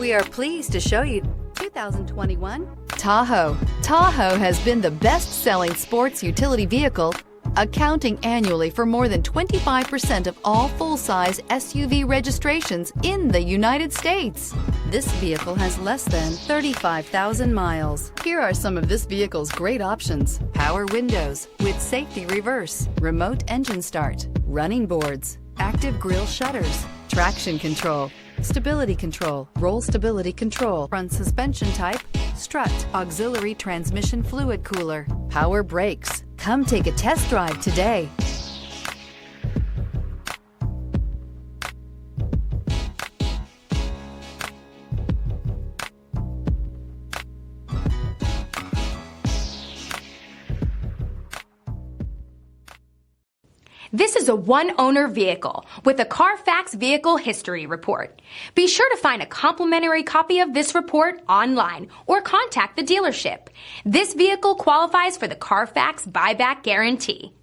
We are pleased to show you 2021 Tahoe. Tahoe has been the best-selling sports utility vehicle, accounting annually for more than 25% of all full-size SUV registrations in the United States. This vehicle has less than 35,000 miles. Here are some of this vehicle's great options: Power windows with safety reverse, remote engine start, running boards, active grille shutters, traction control, stability control, roll stability control, front suspension type, strut, auxiliary transmission fluid cooler, power brakes. Come take a test drive today. This is a one-owner vehicle with a Carfax Vehicle History Report. Be sure to find a complimentary copy of this report online or contact the dealership. This vehicle qualifies for the Carfax Buyback Guarantee.